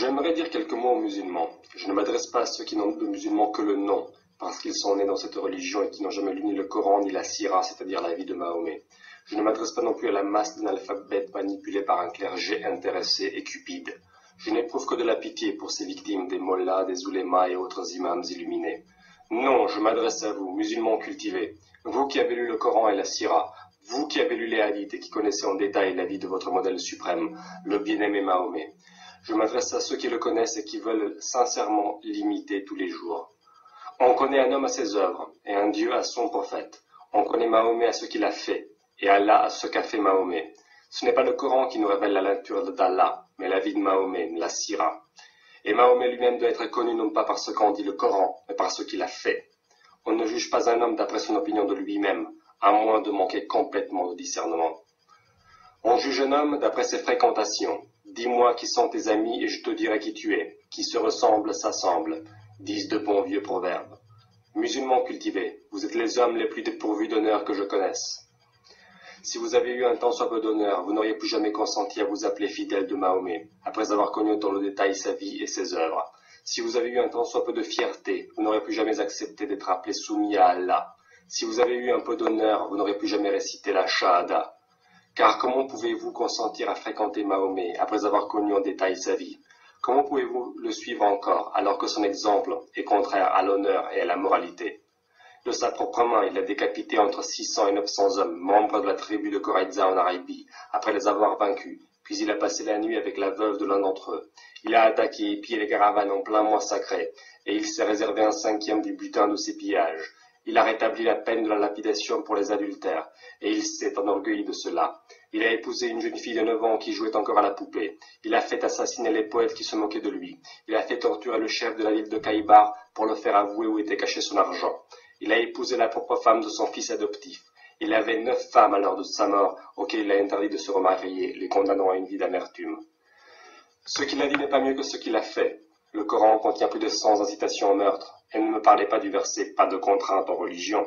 J'aimerais dire quelques mots aux musulmans. Je ne m'adresse pas à ceux qui n'ont de musulmans que le nom, parce qu'ils sont nés dans cette religion et qui n'ont jamais lu ni le Coran ni la Sira, c'est-à-dire la vie de Mahomet. Je ne m'adresse pas non plus à la masse d'analphabètes manipulés par un clergé intéressé et cupide. Je n'éprouve que de la pitié pour ces victimes des mollahs, des oulémas et autres imams illuminés. Non, je m'adresse à vous, musulmans cultivés, vous qui avez lu le Coran et la Sira, vous qui avez lu les hadiths et qui connaissez en détail la vie de votre modèle suprême, le bien-aimé Mahomet. Je m'adresse à ceux qui le connaissent et qui veulent sincèrement l'imiter tous les jours. On connaît un homme à ses œuvres et un Dieu à son prophète. On connaît Mahomet à ce qu'il a fait et Allah à ce qu'a fait Mahomet. Ce n'est pas le Coran qui nous révèle la nature d'Allah, mais la vie de Mahomet, la Sira. Et Mahomet lui-même doit être connu non pas par ce qu'en dit le Coran, mais par ce qu'il a fait. On ne juge pas un homme d'après son opinion de lui-même, à moins de manquer complètement de discernement. On juge un homme d'après ses fréquentations. Dis-moi qui sont tes amis et je te dirai qui tu es. Qui se ressemble s'assemble, disent de bons vieux proverbes. Musulmans cultivés, vous êtes les hommes les plus dépourvus d'honneur que je connaisse. Si vous avez eu un tant soit peu d'honneur, vous n'auriez plus jamais consenti à vous appeler fidèle de Mahomet, après avoir connu dans le détail sa vie et ses œuvres. Si vous avez eu un tant soit peu de fierté, vous n'aurez plus jamais accepté d'être appelé soumis à Allah. Si vous avez eu un peu d'honneur, vous n'aurez plus jamais récité la Shahada. Car comment pouvez-vous consentir à fréquenter Mahomet après avoir connu en détail sa vie? Comment pouvez-vous le suivre encore alors que son exemple est contraire à l'honneur et à la moralité? De sa propre main, il a décapité entre 600 et 900 hommes, membres de la tribu de Koraïza en Arabie, après les avoir vaincus, puis il a passé la nuit avec la veuve de l'un d'entre eux. Il a attaqué et pillé les caravanes en plein mois sacré, et il s'est réservé un cinquième du butin de ses pillages. Il a rétabli la peine de la lapidation pour les adultères, et il s'est enorgueilli de cela. Il a épousé une jeune fille de 9 ans qui jouait encore à la poupée. Il a fait assassiner les poètes qui se moquaient de lui. Il a fait torturer le chef de la ville de Kaïbar pour le faire avouer où était caché son argent. Il a épousé la propre femme de son fils adoptif. Il avait 9 femmes à l'heure de sa mort, auxquelles il a interdit de se remarier, les condamnant à une vie d'amertume. Ce qu'il a dit n'est pas mieux que ce qu'il a fait. Le Coran contient plus de 100 incitations au meurtre, et ne me parlez pas du verset « pas de contrainte en religion ».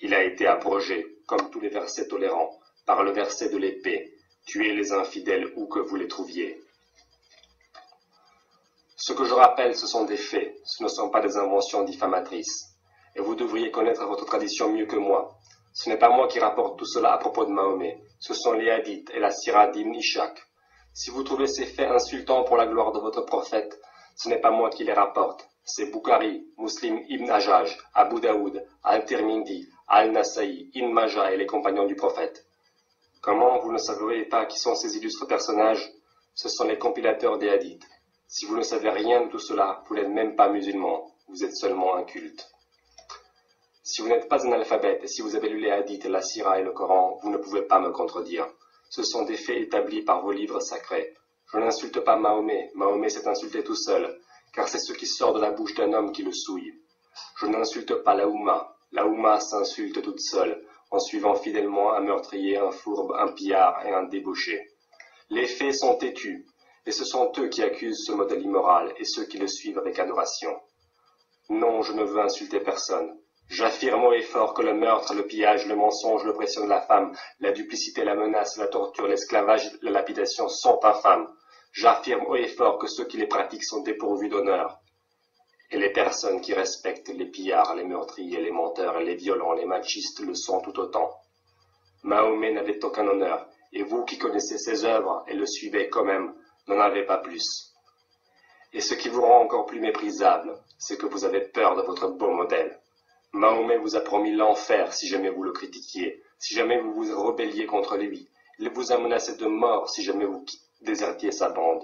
Il a été abrogé, comme tous les versets tolérants, par le verset de l'épée « tuez les infidèles où que vous les trouviez ». Ce que je rappelle, ce sont des faits, ce ne sont pas des inventions diffamatrices. Et vous devriez connaître votre tradition mieux que moi. Ce n'est pas moi qui rapporte tout cela à propos de Mahomet, ce sont les hadiths et la sira d'Ibn Ishaq. Si vous trouvez ces faits insultants pour la gloire de votre prophète, ce n'est pas moi qui les rapporte, c'est Bukhari, Muslim Ibn Hajjaj, Abu Daoud, Al-Tirmidhi, Al-Nasa'i, Ibn Majah et les compagnons du prophète. Comment vous ne savez pas qui sont ces illustres personnages? Ce sont les compilateurs des hadiths. Si vous ne savez rien de tout cela, vous n'êtes même pas musulman, vous êtes seulement inculte. Si vous n'êtes pas un alphabète et si vous avez lu les hadiths, la sira et le Coran, vous ne pouvez pas me contredire. Ce sont des faits établis par vos livres sacrés. Je n'insulte pas Mahomet, Mahomet s'est insulté tout seul, car c'est ce qui sort de la bouche d'un homme qui le souille. Je n'insulte pas la Oumma s'insulte toute seule, en suivant fidèlement un meurtrier, un fourbe, un pillard et un débauché. Les faits sont têtus, et ce sont eux qui accusent ce modèle immoral et ceux qui le suivent avec adoration. Non, je ne veux insulter personne. J'affirme haut et fort que le meurtre, le pillage, le mensonge, l'oppression de la femme, la duplicité, la menace, la torture, l'esclavage, la lapidation sont infâmes. J'affirme haut et fort que ceux qui les pratiquent sont dépourvus d'honneur. Et les personnes qui respectent les pillards, les meurtriers, les menteurs, les violents, les machistes le sont tout autant. Mahomet n'avait aucun honneur, et vous qui connaissez ses œuvres et le suivez quand même, n'en avez pas plus. Et ce qui vous rend encore plus méprisable, c'est que vous avez peur de votre beau modèle. Mahomet vous a promis l'enfer si jamais vous le critiquiez, si jamais vous vous rebelliez contre lui. Il vous a menacé de mort si jamais vous désertiez sa bande.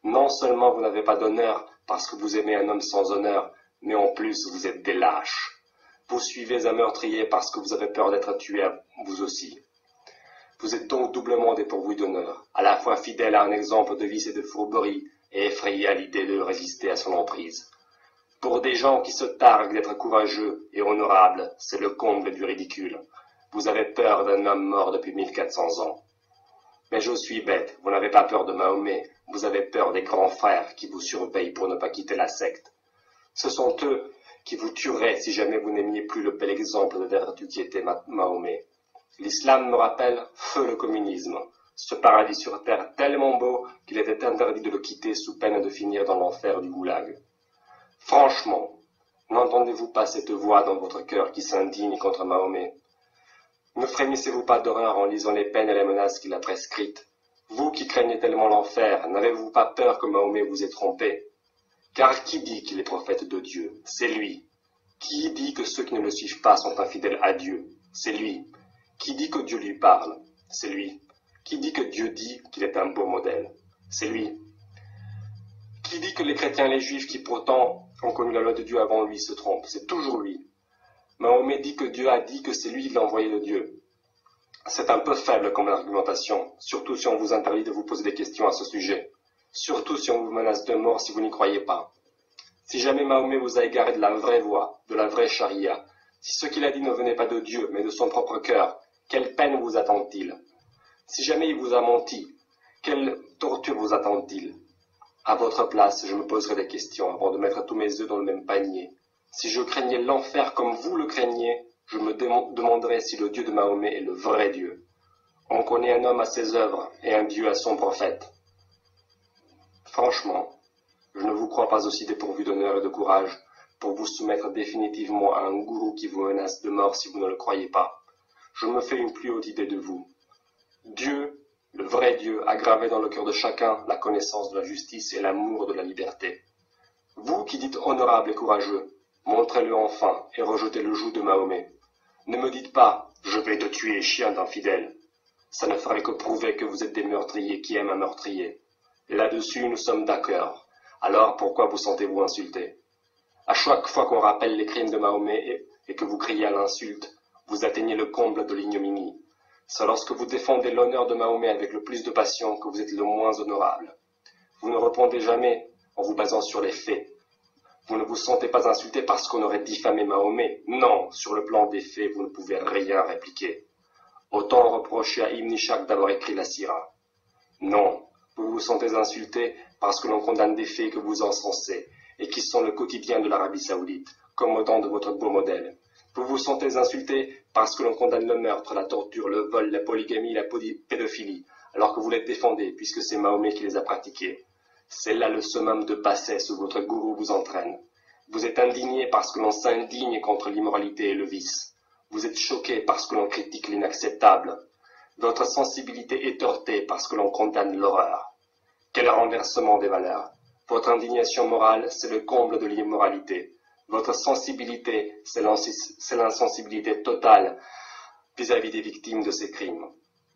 Non seulement vous n'avez pas d'honneur parce que vous aimez un homme sans honneur, mais en plus vous êtes des lâches. Vous suivez un meurtrier parce que vous avez peur d'être tué vous aussi. Vous êtes donc doublement dépourvu d'honneur, à la fois fidèle à un exemple de vice et de fourberie, et effrayé à l'idée de résister à son emprise. Pour des gens qui se targuent d'être courageux et honorables, c'est le comble du ridicule. Vous avez peur d'un homme mort depuis 1400 ans. Mais je suis bête, vous n'avez pas peur de Mahomet, vous avez peur des grands frères qui vous surveillent pour ne pas quitter la secte. Ce sont eux qui vous tueraient si jamais vous n'aimiez plus le bel exemple de vertu qui était Mahomet. L'islam me rappelle feu le communisme. Ce paradis sur terre tellement beau qu'il était interdit de le quitter sous peine de finir dans l'enfer du goulag. Franchement, n'entendez-vous pas cette voix dans votre cœur qui s'indigne contre Mahomet? Ne frémissez-vous pas d'horreur en lisant les peines et les menaces qu'il a prescrites? Vous qui craignez tellement l'enfer, n'avez-vous pas peur que Mahomet vous ait trompé? Car qui dit qu'il est prophète de Dieu? C'est lui. Qui dit que ceux qui ne le suivent pas sont infidèles à Dieu? C'est lui. Qui dit que Dieu lui parle? C'est lui. Qui dit que Dieu dit qu'il est un beau modèle? C'est lui. Qui dit que les chrétiens et les juifs qui pourtant ont connu la loi de Dieu avant lui se trompent? C'est toujours lui. Mahomet dit que Dieu a dit que c'est lui qui l'a envoyé de Dieu. C'est un peu faible comme argumentation, surtout si on vous interdit de vous poser des questions à ce sujet. Surtout si on vous menace de mort si vous n'y croyez pas. Si jamais Mahomet vous a égaré de la vraie voie, de la vraie charia, si ce qu'il a dit ne venait pas de Dieu, mais de son propre cœur, quelle peine vous attend-il? Si jamais il vous a menti, quelle torture vous attend-il? À votre place, je me poserai des questions avant de mettre tous mes œufs dans le même panier. Si je craignais l'enfer comme vous le craignez, je me demanderais si le Dieu de Mahomet est le vrai Dieu. On connaît un homme à ses œuvres et un Dieu à son prophète. Franchement, je ne vous crois pas aussi dépourvu d'honneur et de courage pour vous soumettre définitivement à un gourou qui vous menace de mort si vous ne le croyez pas. Je me fais une plus haute idée de vous. Dieu, le vrai Dieu, a gravé dans le cœur de chacun la connaissance de la justice et l'amour de la liberté. Vous qui dites honorable et courageux, montrez-le enfin et rejetez le joug de Mahomet. Ne me dites pas « je vais te tuer, chien d'infidèle ». Ça ne ferait que prouver que vous êtes des meurtriers qui aiment un meurtrier. Là-dessus, nous sommes d'accord. Alors pourquoi vous sentez-vous insulté? À chaque fois qu'on rappelle les crimes de Mahomet et que vous criez à l'insulte, vous atteignez le comble de l'ignominie. C'est lorsque vous défendez l'honneur de Mahomet avec le plus de passion que vous êtes le moins honorable. Vous ne répondez jamais en vous basant sur les faits. Vous ne vous sentez pas insulté parce qu'on aurait diffamé Mahomet. Non, sur le plan des faits, vous ne pouvez rien répliquer. Autant reprocher à Ibn Ishaq d'avoir écrit la Sira. Non, vous vous sentez insulté parce que l'on condamne des faits que vous encensez et qui sont le quotidien de l'Arabie Saoudite, comme autant de votre beau modèle. Vous vous sentez insulté parce que l'on condamne le meurtre, la torture, le vol, la polygamie, la pédophilie, alors que vous les défendez puisque c'est Mahomet qui les a pratiqués. C'est là le summum de bassesse où votre gourou vous entraîne. Vous êtes indigné parce que l'on s'indigne contre l'immoralité et le vice. Vous êtes choqué parce que l'on critique l'inacceptable. Votre sensibilité est heurtée parce que l'on condamne l'horreur. Quel renversement des valeurs! Votre indignation morale, c'est le comble de l'immoralité. Votre sensibilité, c'est l'insensibilité totale vis-à-vis des victimes de ces crimes.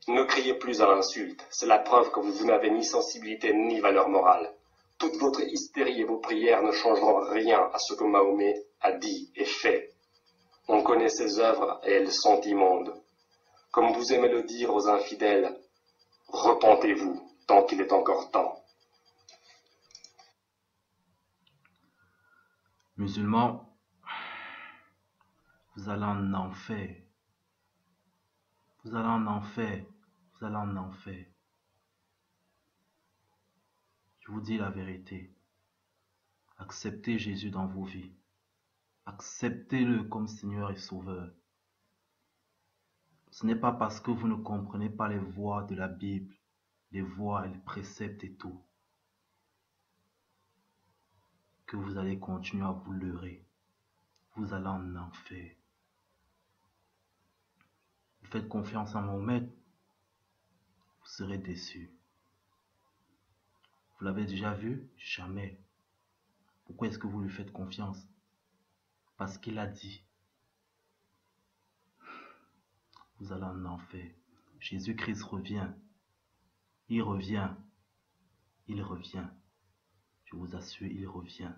Ne criez plus à l'insulte, c'est la preuve que vous n'avez ni sensibilité ni valeur morale. Toute votre hystérie et vos prières ne changeront rien à ce que Mahomet a dit et fait. On connaît ses œuvres et elles sont immondes. Comme vous aimez le dire aux infidèles, repentez-vous tant qu'il est encore temps. Musulmans, vous allez en enfer. Vous allez en enfer. Vous allez en enfer. Je vous dis la vérité. Acceptez Jésus dans vos vies. Acceptez-le comme Seigneur et Sauveur. Ce n'est pas parce que vous ne comprenez pas les voies de la Bible, les voies et les préceptes et tout, que vous allez continuer à vous leurrer. Vous allez en enfer. Vous faites confiance à Mahomet, vous serez déçus. Vous l'avez déjà vu? Jamais. Pourquoi est-ce que vous lui faites confiance? Parce qu'il a dit. Vous allez en enfer. Jésus-Christ revient. Il revient. Il revient. Je vous assure, il revient.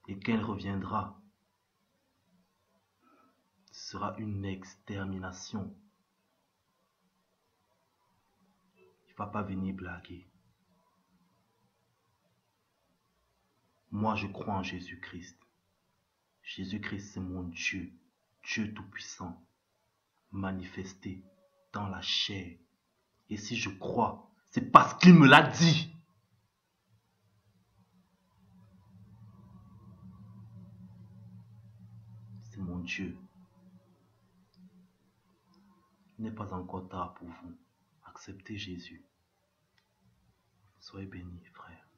Et quand il reviendra, ce sera une extermination. Il ne va pas venir blaguer. Moi, je crois en Jésus-Christ. Jésus-Christ, c'est mon Dieu, Dieu Tout-Puissant, manifesté dans la chair. Et si je crois, c'est parce qu'il me l'a dit. C'est mon Dieu. Il n'est pas encore tard pour vous. Acceptez Jésus. Soyez bénis, frère.